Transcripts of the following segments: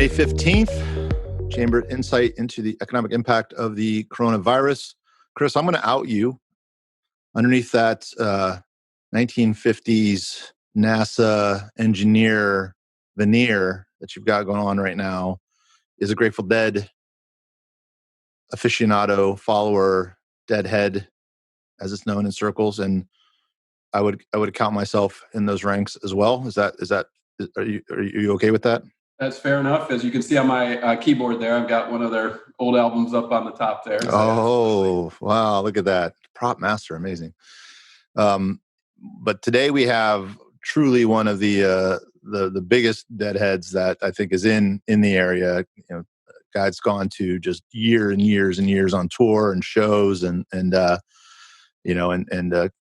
May 15th, Chamber Insight into the economic impact of the coronavirus. Chris, I'm going to out you. Underneath that 1950s NASA engineer veneer that you've got going on right now is a Grateful Dead aficionado, follower, Deadhead, as it's known in circles, and I would count myself in those ranks as well. Are you okay with that? That's fair enough. As you can see on my keyboard there, I've got one of their old albums up on the top there. So wow, look at that. Prop master, amazing. But today we have truly one of the biggest Deadheads that I think is in the area. Guy's gone to just years and years and years on tour and shows and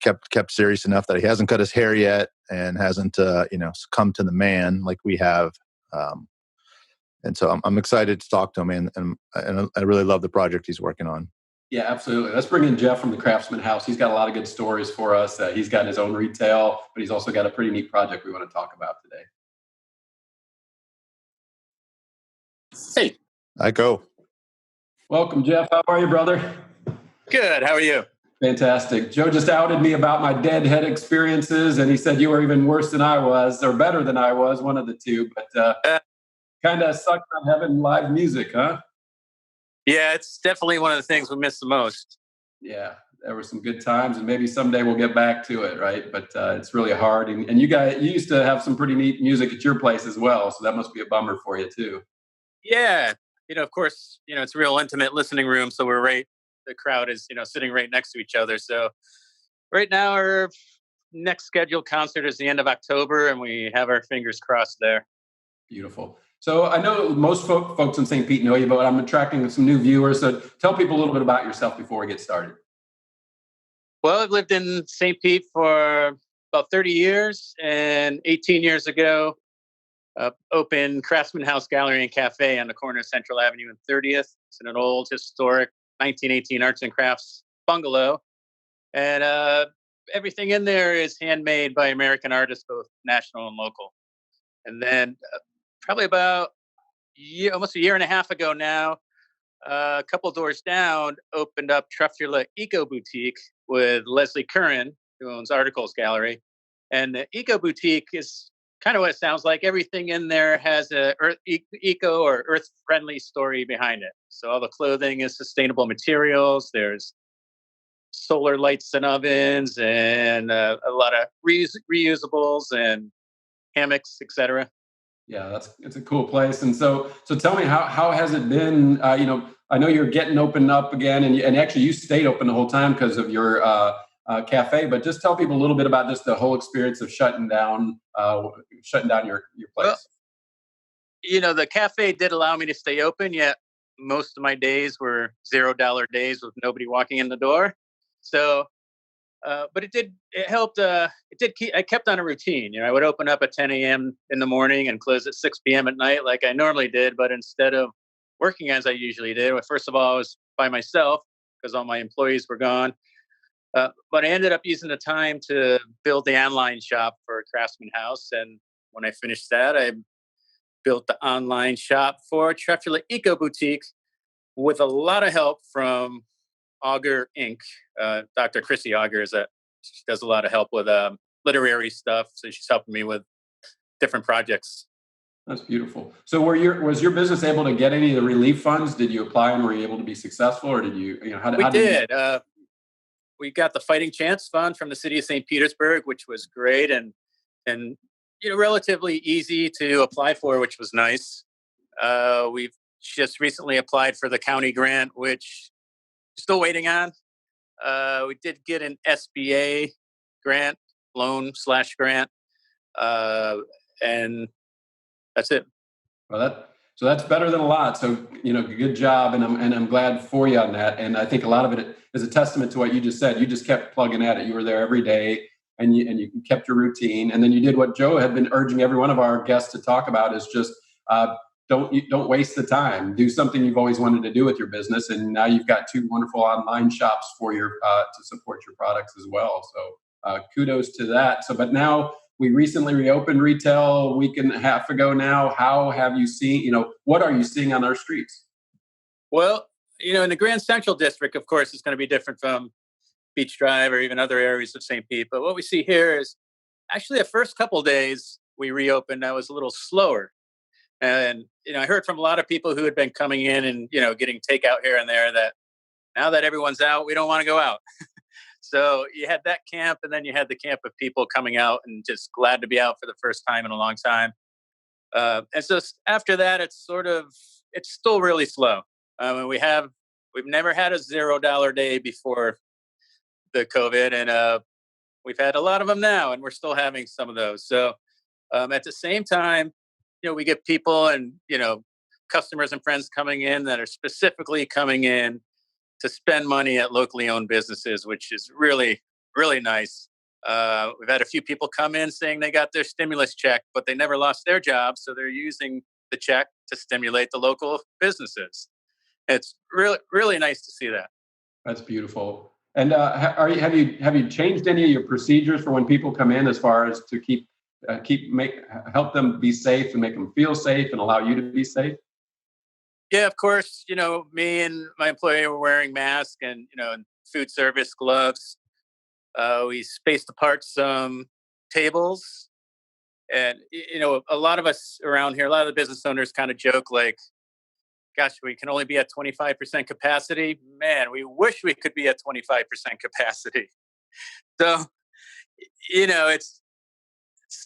kept serious enough that he hasn't cut his hair yet and hasn't succumbed to the man like we have. And so I'm excited to talk to him, and I really love the project he's working on. Yeah, absolutely. Let's bring in Jeff from the Craftsman House. He's got a lot of good stories for us. He's got his own retail, but he's also got a pretty neat project we want to talk about today. Hey. I go. Welcome, Jeff. How are you, brother? Good. How are you? Fantastic. Joe just outed me about my Deadhead experiences, and he said you were even worse than I was, or better than I was, one of the two. But kind of sucked not having live music, huh? Yeah, it's definitely one of the things we miss the most. Yeah, there were some good times, and maybe someday we'll get back to it, right? But it's really hard. And you used to have some pretty neat music at your place as well, so that must be a bummer for you too. Yeah, of course, it's a real intimate listening room, so the crowd is, sitting right next to each other. So right now our next scheduled concert is the end of October, and we have our fingers crossed there. Beautiful. So I know most folks in St. Pete know you, but I'm attracting some new viewers. So tell people a little bit about yourself before we get started. Well, I've lived in St. Pete for about 30 years, and 18 years ago, opened Craftsman House Gallery and Cafe on the corner of Central Avenue and 30th. It's an old, historic 1918 arts and crafts bungalow. And everything in there is handmade by American artists, both national and local. And then probably about almost a year and a half ago now, a couple doors down, opened up Truffula Eco Boutique with Leslie Curran, who owns Articles Gallery. And the Eco Boutique is kind of what it sounds like. Everything in there has a eco or earth-friendly story behind it. So all the clothing is sustainable materials. There's solar lights and ovens and a lot of reusables and hammocks, etc. Yeah, it's a cool place. And so tell me, how has it been? I know you're getting opened up again, and actually you stayed open the whole time because of your cafe. But just tell people a little bit about just the whole experience of shutting down your place. Well, the cafe did allow me to stay open, yet most of my days were $0 days with nobody walking in the door. So. But it helped. I kept on a routine. I would open up at 10 a.m. in the morning and close at 6 p.m. at night like I normally did. But instead of working as I usually did, first of all, I was by myself because all my employees were gone. But I ended up using the time to build the online shop for Craftsman House. And when I finished that, I built the online shop for Truffula Eco Boutique with a lot of help from Auger Inc. Dr. Chrissy Auger she does a lot of help with literary stuff. So she's helping me with different projects. That's beautiful. So was your business able to get any of the relief funds? Did you apply and were you able to be successful, or did you, We did. We got the Fighting Chance Fund from the city of St. Petersburg, which was great and relatively easy to apply for, which was nice. We've just recently applied for the county grant, which still waiting on. We did get an SBA grant, loan/grant, and that's it. Well, that's better than a lot. So good job, and I'm glad for you on that. And I think a lot of it is a testament to what you just said. You just kept plugging at it. You were there every day, and you kept your routine, and then you did what Joe had been urging every one of our guests to talk about: is just don't waste the time. Do something you've always wanted to do with your business, and now you've got two wonderful online shops for your to support your products as well. So kudos to that. But now We recently reopened retail a week and a half ago now. How have you seen, what are you seeing on our streets? Well, in the Grand Central District, of course, it's going to be different from Beach Drive or even other areas of St. Pete. But what we see here is actually the first couple of days we reopened, I was a little slower. And, I heard from a lot of people who had been coming in and, getting takeout here and there that now that everyone's out, we don't want to go out. So you had that camp, and then you had the camp of people coming out and just glad to be out for the first time in a long time. And so after that, it's still really slow. We've never had a $0 day before the COVID, and we've had a lot of them now, and we're still having some of those. So at the same time, we get people and, customers and friends coming in that are specifically coming in to spend money at locally owned businesses, which is really, really nice. We've had a few people come in saying they got their stimulus check, but they never lost their job. So they're using the check to stimulate the local businesses. It's really, really nice to see that. That's beautiful. And have you changed any of your procedures for when people come in, as far as to help them be safe and make them feel safe and allow you to be safe? Yeah, of course. Me and my employee were wearing masks and, food service gloves. We spaced apart some tables. And, a lot of us around here, a lot of the business owners kind of joke like, gosh, we can only be at 25% capacity. Man, we wish we could be at 25% capacity. So,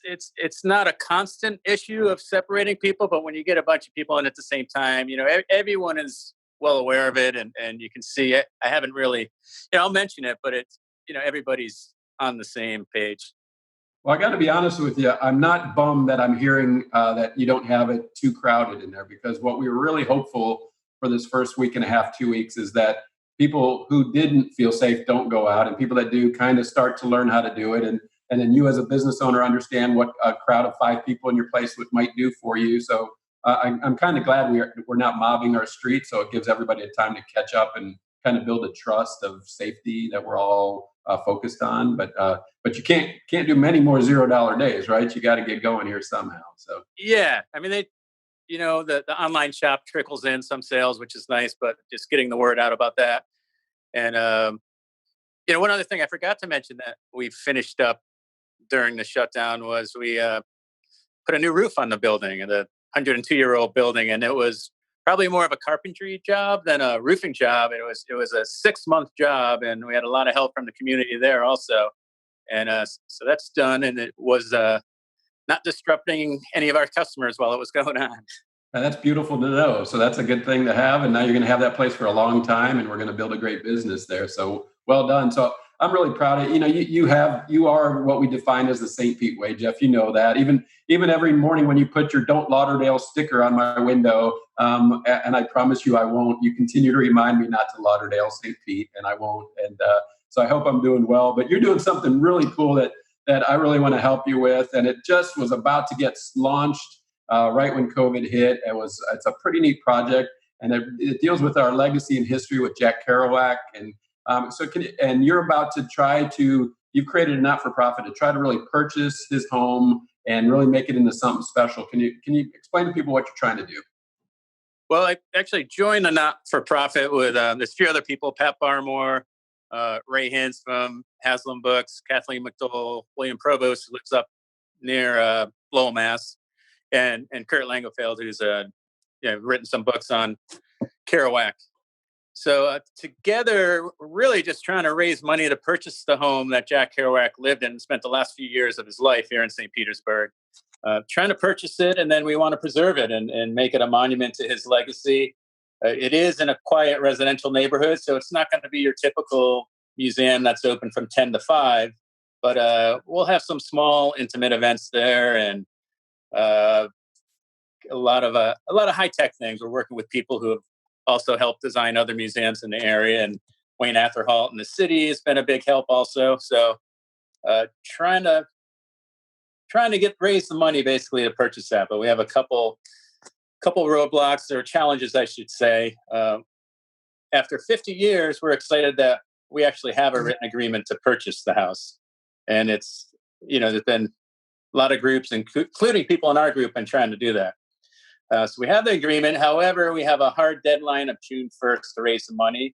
it's not a constant issue of separating people, but when you get a bunch of people in at the same time, everyone is well aware of it, and you can see it. I haven't really, I'll mention it, but it's, everybody's on the same page. Well, I got to be honest with you. I'm not bummed that I'm hearing that you don't have it too crowded in there, because what we were really hopeful for this first week and a half, 2 weeks, is that people who didn't feel safe don't go out, and people that do kind of start to learn how to do it. And then you, as a business owner, understand what a crowd of 5 people in your place might do for you. So I'm kind of glad we're not mobbing our street. So it gives everybody a time to catch up and kind of build a trust of safety that we're all focused on. But you can't do many more $0 days, right? You got to get going here somehow. So yeah, I mean, the online shop trickles in some sales, which is nice, but just getting the word out about that. And one other thing I forgot to mention that we finished up during the shutdown was we put a new roof on the building, and the 102-year-old building, and it was probably more of a carpentry job than a roofing job. It was a 6-month job, and we had a lot of help from the community there also. And so that's done, and it was not disrupting any of our customers while it was going on. and that's beautiful to know. So that's a good thing to have. And now you're going to have that place for a long time, and we're going to build a great business there. So well done. So I'm really proud of you are what we define as the St. Pete way, Jeff. You know that. Even every morning when you put your "Don't Lauderdale" sticker on my window, and I promise you I won't. You continue to remind me not to Lauderdale St. Pete, and I won't. And so I hope I'm doing well. But you're doing something really cool that I really want to help you with, and it just was about to get launched right when COVID hit. It's a pretty neat project, and it deals with our legacy and history with Jack Kerouac. And you're about to you've created a not-for-profit to try to really purchase his home and really make it into something special. Can you explain to people what you're trying to do? Well, I actually joined a not-for-profit with there's 3 other people: Pat Barmore, Ray Hintz from Haslam Books, Kathleen McDowell, William Provost, who lives up near Lowell, Mass, and Kurt Langefeld, who's written some books on Kerouac. So together, we're really just trying to raise money to purchase the home that Jack Kerouac lived in and spent the last few years of his life here in St. Petersburg. Trying to purchase it, and then we want to preserve it and make it a monument to his legacy. It is in a quiet residential neighborhood, so it's not going to be your typical museum that's open from 10 to 5. But we'll have some small, intimate events there, and a lot of high-tech things. We're working with people who have also helped design other museums in the area, and Wayne Atherholt in the city has been a big help also. So trying to raise the money basically to purchase that. But we have a couple roadblocks or challenges, I should say. After 50 years, we're excited that we actually have a written agreement to purchase the house. And it's, there's been a lot of groups, including people in our group, been trying to do that. So we have the agreement. However, we have a hard deadline of June 1st to raise some money.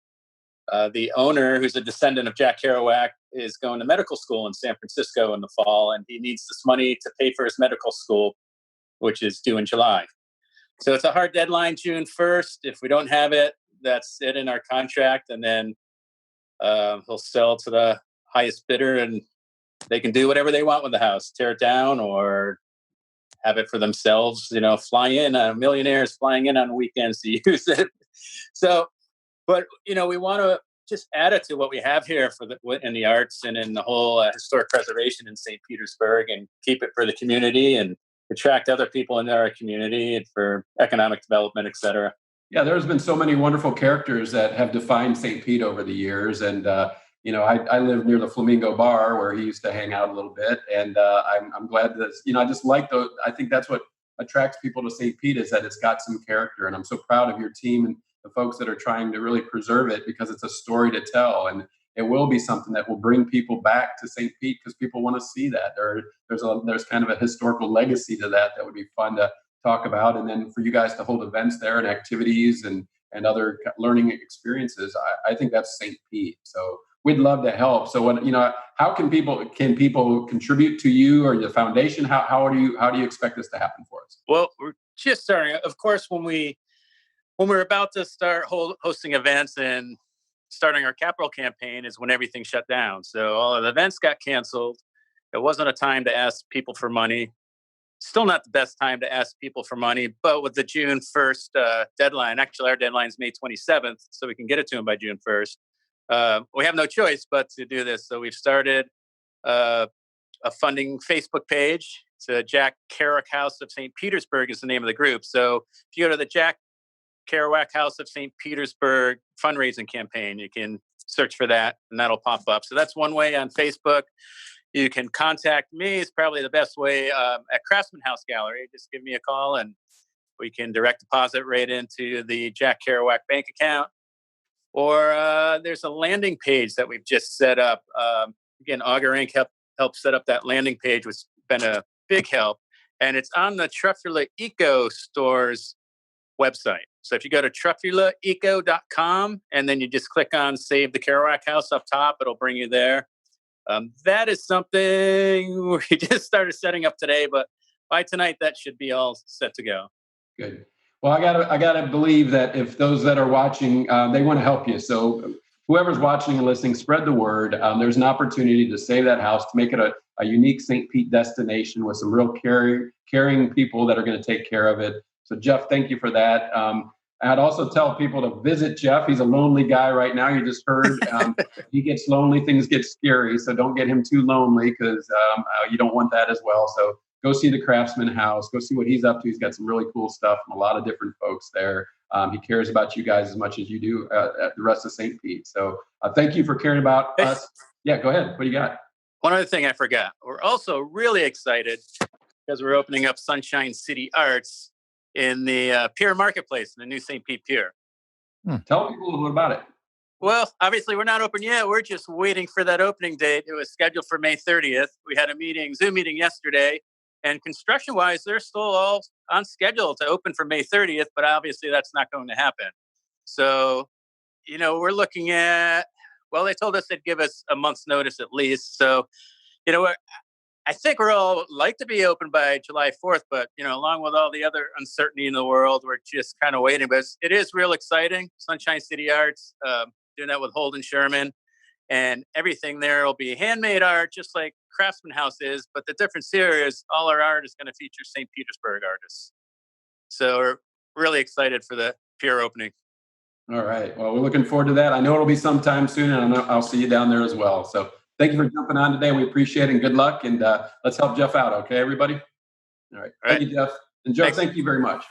The owner, who's a descendant of Jack Kerouac, is going to medical school in San Francisco in the fall, and he needs this money to pay for his medical school, which is due in July. So it's a hard deadline, June 1st. If we don't have it, that's it in our contract, and then he'll sell to the highest bidder, and they can do whatever they want with the house, tear it down or have it for themselves, fly in, millionaires flying in on weekends to use it. So, but, we want to just add it to what we have here in the arts and in the whole historic preservation in St. Petersburg, and keep it for the community and attract other people into our community and for economic development, et cetera. Yeah, there's been so many wonderful characters that have defined St. Pete over the years. And, I live near the Flamingo Bar where he used to hang out a little bit. And I'm glad that, I just like those. I think that's what attracts people to St. Pete, is that it's got some character. And I'm so proud of your team and the folks that are trying to really preserve it, because it's a story to tell. And it will be something that will bring people back to St. Pete, because people want to see that. There's kind of a historical legacy to that would be fun to talk about. And then for you guys to hold events there and activities and other learning experiences, I think that's St. Pete. So we'd love to help. So how can people contribute to you or the foundation? How do you expect this to happen for us? Well, we're just starting. Of course, when we're about to start hosting events and starting our capital campaign is when everything shut down. So all of the events got canceled. It wasn't a time to ask people for money. Still not the best time to ask people for money, but with the June 1st deadline, actually our deadline is May 27th, so we can get it to them by June 1st. We have no choice but to do this. So we've started a funding Facebook page. It's Jack Kerouac House of St. Petersburg is the name of the group. So if you go to the Jack Kerouac House of St. Petersburg fundraising campaign, you can search for that and that'll pop up. So that's one way on Facebook. You can contact me. It's probably the best way at Craftsman House Gallery. Just give me a call and we can direct deposit right into the Jack Kerouac bank account. Or there's a landing page that we've just set up. Again, Auger Inc. helped set up that landing page, which has been a big help. And it's on the Truffula Eco Store's website. So if you go to truffulaeco.com and then you just click on Save the Kerouac House up top, it'll bring you there. That is something we just started setting up today, but by tonight, that should be all set to go. Good. Well, I gotta believe that if those that are watching, they want to help you. So whoever's watching and listening, spread the word. There's an opportunity to save that house, to make it a unique St. Pete destination with some real caring people that are going to take care of it. So Jeff, thank you for that. I'd also tell people to visit Jeff. He's a lonely guy right now. You just heard he gets lonely, things get scary. So don't get him too lonely, because you don't want that as well. So go see the Craftsman House. Go see what he's up to. He's got some really cool stuff from a lot of different folks there. He cares about you guys as much as you do at the rest of St. Pete. So thank you for caring about us. Yeah, go ahead. What do you got? One other thing I forgot. We're also really excited because we're opening up Sunshine City Arts in the Pier Marketplace, in the new St. Pete Pier. Tell people a little bit about it. Well, obviously, we're not open yet. We're just waiting for that opening date. It was scheduled for May 30th. We had a Zoom meeting yesterday. And construction-wise, they're still all on schedule to open for May 30th, but obviously that's not going to happen. So, we're looking at, they told us they'd give us a month's notice at least. So, I think we're all like to be open by July 4th, but, along with all the other uncertainty in the world, we're just kind of waiting. But it is real exciting. Sunshine City Arts, doing that with Holden Sherman. And everything there will be handmade art, just like Craftsman House is. But the difference here is all our art is going to feature St. Petersburg artists. So we're really excited for the pier opening. All right. Well, we're looking forward to that. I know it'll be sometime soon, and I'll see you down there as well. So thank you for jumping on today. We appreciate it, and good luck. And let's help Jeff out. Okay, everybody? All right. Thank you, Jeff. And Joe, thank you very much.